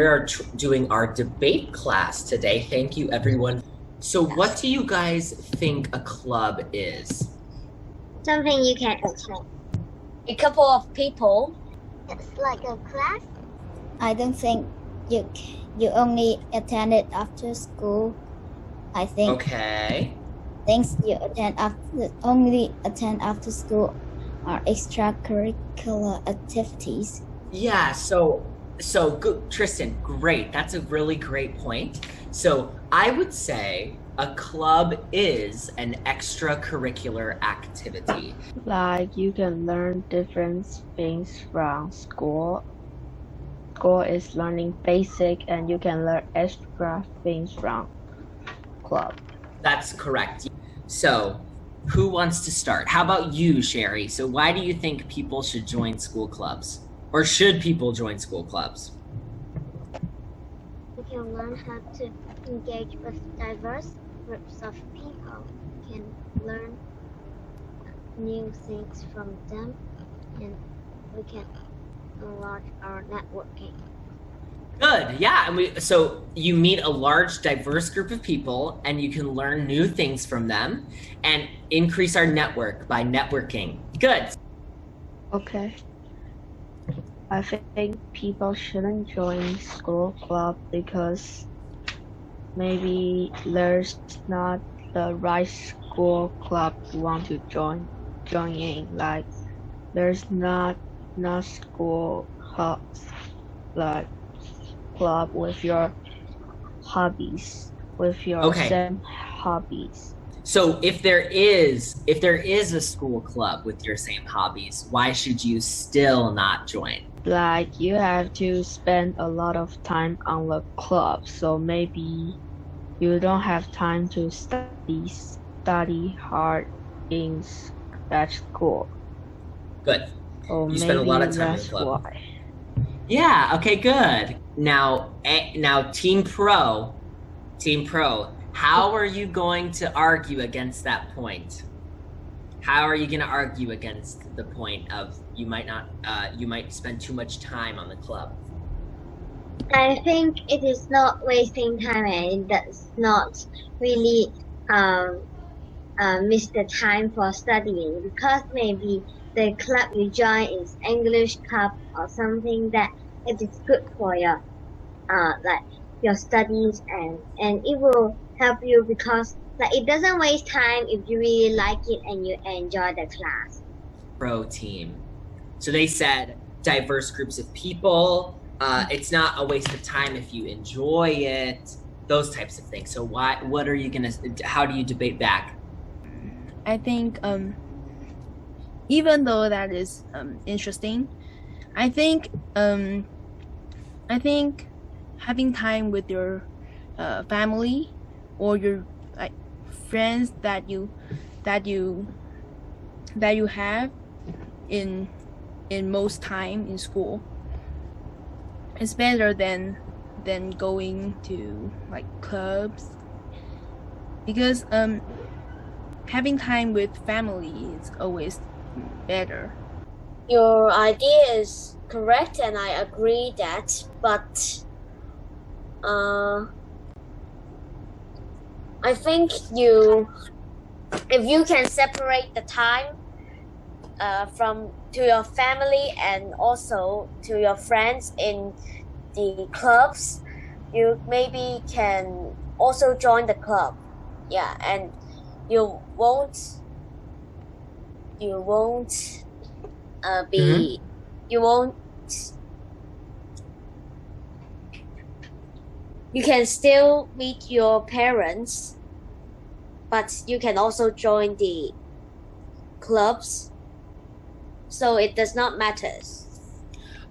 We are doing our debate class today. Thank you, everyone. So what do you guys think a club is? Something you can attend. A couple of people. It's like a class. I don't think you only attend it after school. I think Okay. things you only attend after school are extracurricular activities. Yeah, so good, Tristan, great. That's a really great point. So I would say a club is an extracurricular activity. Like you can learn different things from school. School is learning basic and you can learn extra things from club. That's correct. So who wants to start? How about you, Sherry? So why do you think people should join school clubs? Or should people join school clubs? You can learn how to engage with diverse groups of people. You can learn new things from them, and we can enlarge our networking. Good, yeah. So you meet a large, diverse group of people, and you can learn new things from them, and increase our network by networking. Good. Okay. I think people shouldn't join school club because maybe there's not the right school club you want to join in. Like there's not school clubs like club with your hobbies, with your same hobbies. So if there is a school club with your same hobbies, why should you still not join? Like you have to spend a lot of time on the club, so maybe you don't have time to study hard at school. Good. Or you spend a lot of time in the club. Why. Yeah, okay, good. Now Team Pro, how are you going to argue against that point? How are you going to argue against the point of you might spend too much time on the club? I think it is not wasting time, and it does not really miss the time for studying, because maybe the club you join is English club or something that it is good for your like your studies, and it will help you because like it doesn't waste time if you really like it and you enjoy the class. Pro team. So they said diverse groups of people. It's not a waste of time if you enjoy it. Those types of things. So what are you how do you debate back? I think even though that is interesting, I think having time with your family or your friends that you have in most time in school is better than going to like clubs, because having time with family is always better. Your idea is correct, and I agree that, but I think if you can separate the time to your family and also to your friends in the clubs, you maybe can also join the club. Yeah, and you won't you can still meet your parents, but you can also join the clubs, so it does not matter.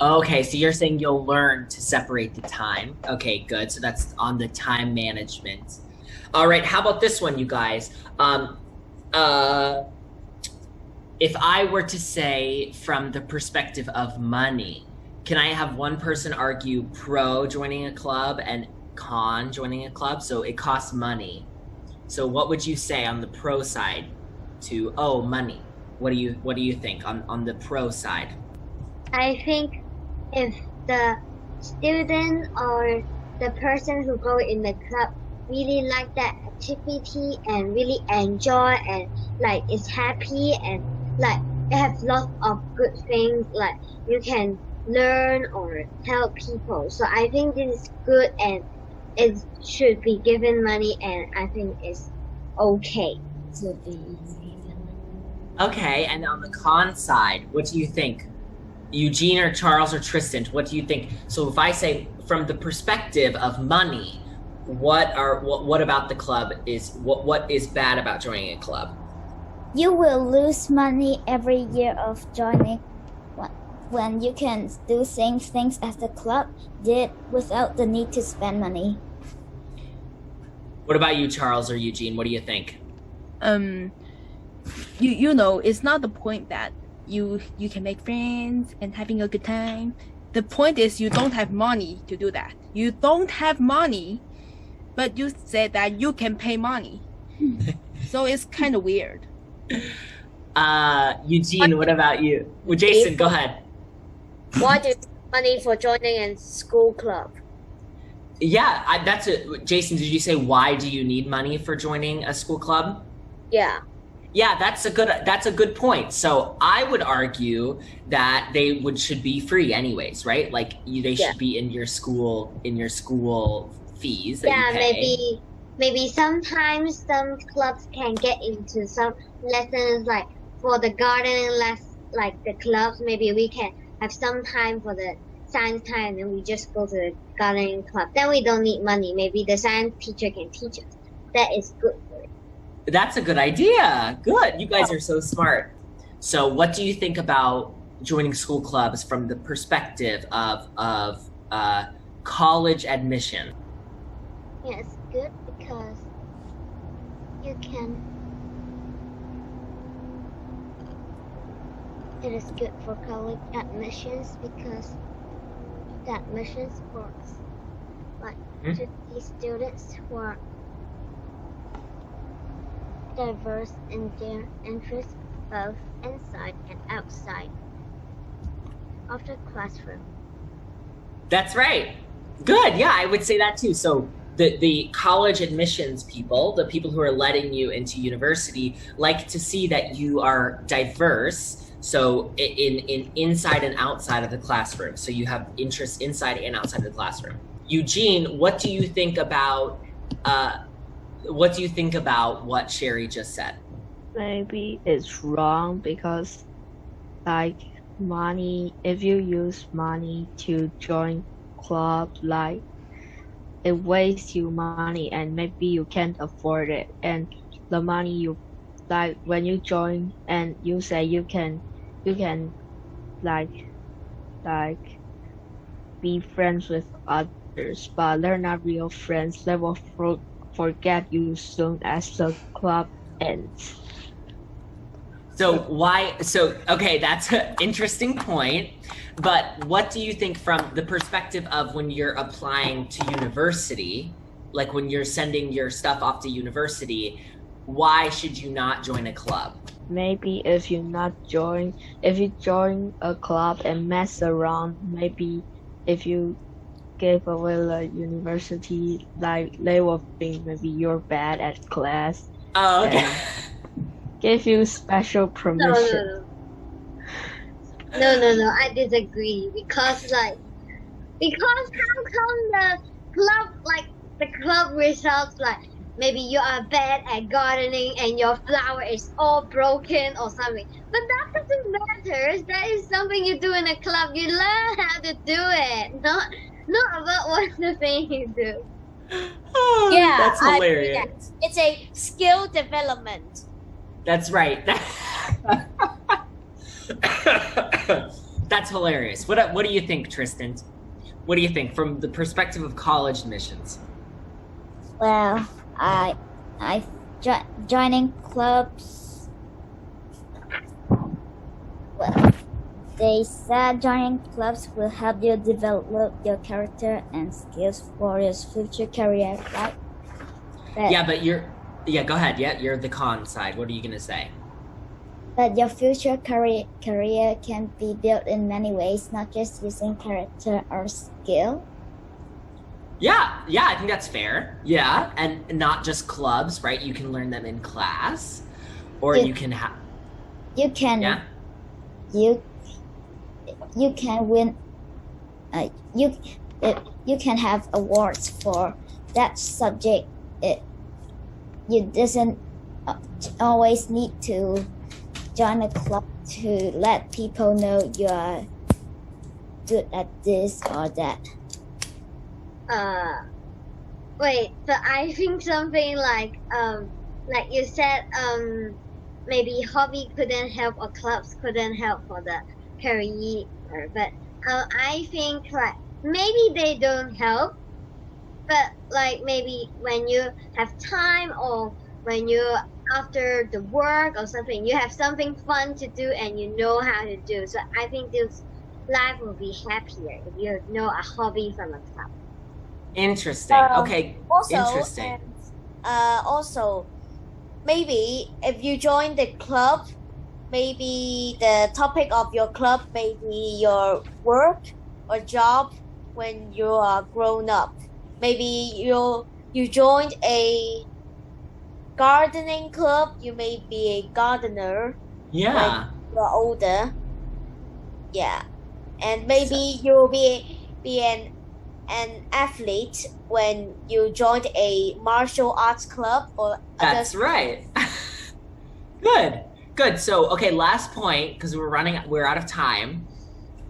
Okay, so you're saying you'll learn to separate the time. Okay, good. So that's on the time management. All right, how about this one, you guys? If I were to say from the perspective of money, can I have one person argue pro joining a club and con joining a club? So it costs money. So what would you say on the pro side to money? What do you think on the pro side? I think if the student or the person who go in the club really like that activity and really enjoy and like is happy and like it has lots of good things like you can learn or help people. So I think this is good and it should be given money and I think it's okay to be given. Okay, and on the con side, what do you think? Eugene or Charles or Tristan, what do you think? So if I say from the perspective of money, what about the club is what is bad about joining a club? You will lose money every year of joining when you can do same things as the club did without the need to spend money. What about you, Charles or Eugene? What do you think? You know, it's not the point that you can make friends and having a good time. The point is you don't have money to do that. You don't have money, but you said that you can pay money. So it's kind of weird. Eugene, what about you? Well, Jason, go ahead. Why do you need money for joining a school club? Yeah, that's it. Jason, did you say why do you need money for joining a school club? Yeah. Yeah, that's a good point. So I would argue that they should be free anyways, right? Like they should be in your school fees that you pay. Maybe sometimes some clubs can get into some lessons like for the gardening like the clubs. Maybe we can have some time for the science time and we just go to the gardening club. Then we don't need money. Maybe the science teacher can teach us. That is good for it. That's a good idea. Good. You guys are so smart. So what do you think about joining school clubs from the perspective of college admission? Yeah, it's good because you can. It is good for college admissions because the admissions works like to these students who are diverse in their interests both inside and outside of the classroom. That's right. Good. Yeah, I would say that too. So the college admissions people, the people who are letting you into university, like to see that you are diverse. So in inside and outside of the classroom. So you have interests inside and outside of the classroom. Eugene, what do you think about what Sherry just said? Maybe it's wrong because like money, if you use money to join club, like it wastes you money and maybe you can't afford it, and the money you like when you join and you say you can like be friends with others, but they're not real friends. They will forget you soon as the club ends. So okay, that's an interesting point. But what do you think from the perspective of when you're applying to university, like when you're sending your stuff off to university, why should you not join a club? Maybe if you join a club and mess around, maybe if you give away the university, like they will think maybe you're bad at class. Oh, okay. Give you special permission. No, I disagree because how come the club results like maybe you are bad at gardening and your flower is all broken or something. But that doesn't matter. That is something you do in a club. You learn how to do it. Not about what the thing you do. Oh, Yeah, that's I agree hilarious. that. It's a skill development. That's right. That's hilarious. What do you think, Tristan? What do you think from the perspective of college admissions? Well, joining clubs. Well, they said joining clubs will help you develop your character and skills for your future career, right? Go ahead. Yeah, you're the con side. What are you gonna say? But your future career can be built in many ways, not just using character or skill. Yeah, I think that's fair. Yeah, and not just clubs, right? You can learn them in class, or you can have. You can. Yeah. You can win. You can have awards for that subject. You doesn't always need to join a club to let people know you are good at this or that. Wait, but I think something like you said, maybe hobby couldn't help or clubs couldn't help for the career, but I think like maybe they don't help, but like maybe when you have time or when you after the work or something, you have something fun to do and you know how to do. So I think this life will be happier if you know a hobby from a club. Interesting. Okay. Also, Interesting. Also, maybe if you join the club, maybe the topic of your club may be your work or job when you are grown up. Maybe you joined a gardening club. You may be a gardener Yeah. when you're older. Yeah, and maybe you'll be an athlete when you joined a martial arts club or That's right. Good. So, okay, last point, because we're out of time.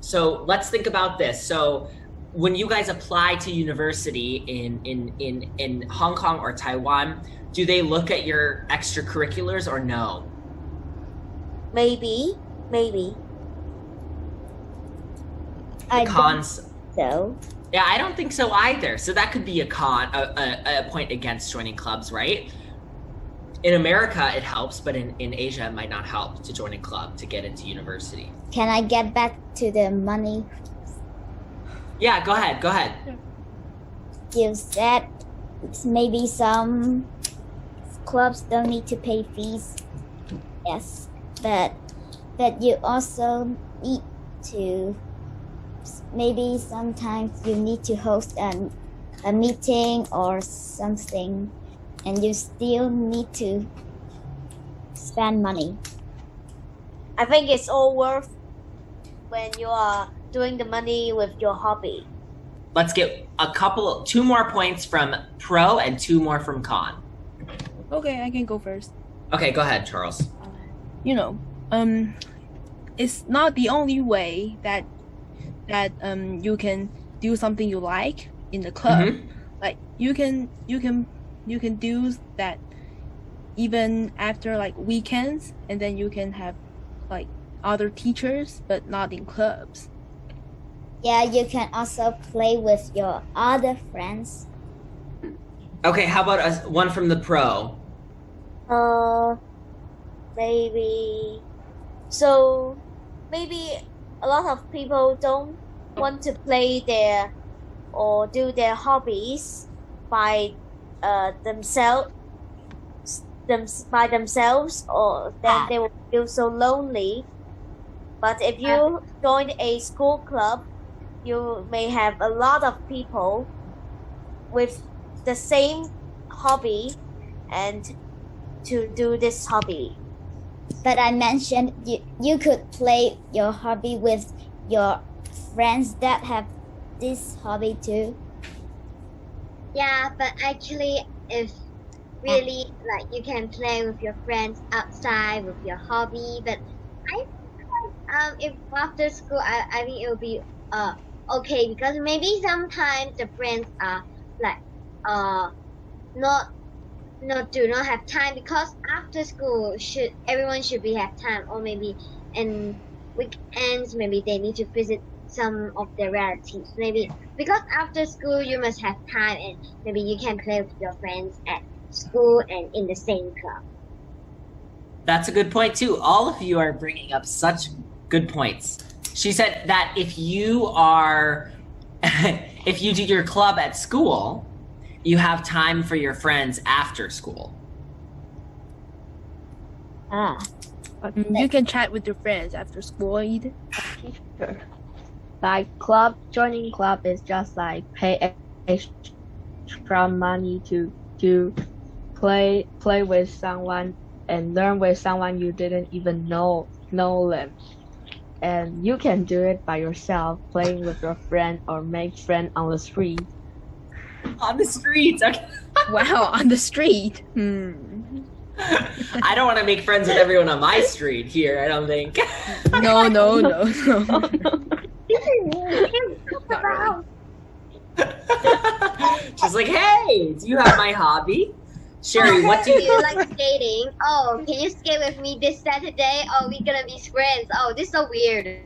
So let's think about this. So when you guys apply to university in Hong Kong or Taiwan, do they look at your extracurriculars or no? Maybe. I Cons. So Yeah, I don't think so either. So that could be a point against joining clubs, right? In America, it helps, but in Asia, it might not help to join a club to get into university. can I get back to the money? Yeah, go ahead. You said maybe some clubs don't need to pay fees. Yes, but you also need to. Maybe sometimes you need to host a meeting or something, and you still need to spend money. I think it's all worth when you are doing the money with your hobby. Let's get two more points from pro and two more from con. Okay, I can go first. Okay, go ahead, Charles. It's not the only way that you can do something you like in the club. Mm-hmm. Like you can do that even after like weekends, and then you can have like other teachers, but not in clubs. Yeah, you can also play with your other friends. Okay, how about one from the pro? Maybe. So maybe a lot of people don't want to play or do their hobbies by themselves, or then they will feel so lonely. But if you join a school club, you may have a lot of people with the same hobby and to do this hobby. But I mentioned you could play your hobby with your friends that have this hobby too. Yeah, but actually, if really like you can play with your friends outside with your hobby, but I if after school, I think it will be okay, because maybe sometimes the friends are like do not have time, because after school everyone should have time, or maybe in weekends maybe they need to visit some of their relatives, maybe because after school you must have time, and maybe you can play with your friends at school and in the same club. That's a good point too. All of you are bringing up such good points. She said that if you do your club at school, you have time for your friends after school. You can chat with your friends after school, Eden. Sure. Like joining club is just like pay extra money to play with someone and learn with someone you didn't even know them. And you can do it by yourself, playing with your friend or make friend on the street. On the streets. Okay. Wow, on the street. I don't want to make friends with everyone on my street here, I don't think. No. This is talk about. Just like, hey, do you have my hobby? Sherry, what do Do you you like skating? Oh, can you skate with me this Saturday? Oh, we're gonna be friends. Oh, this is so weird.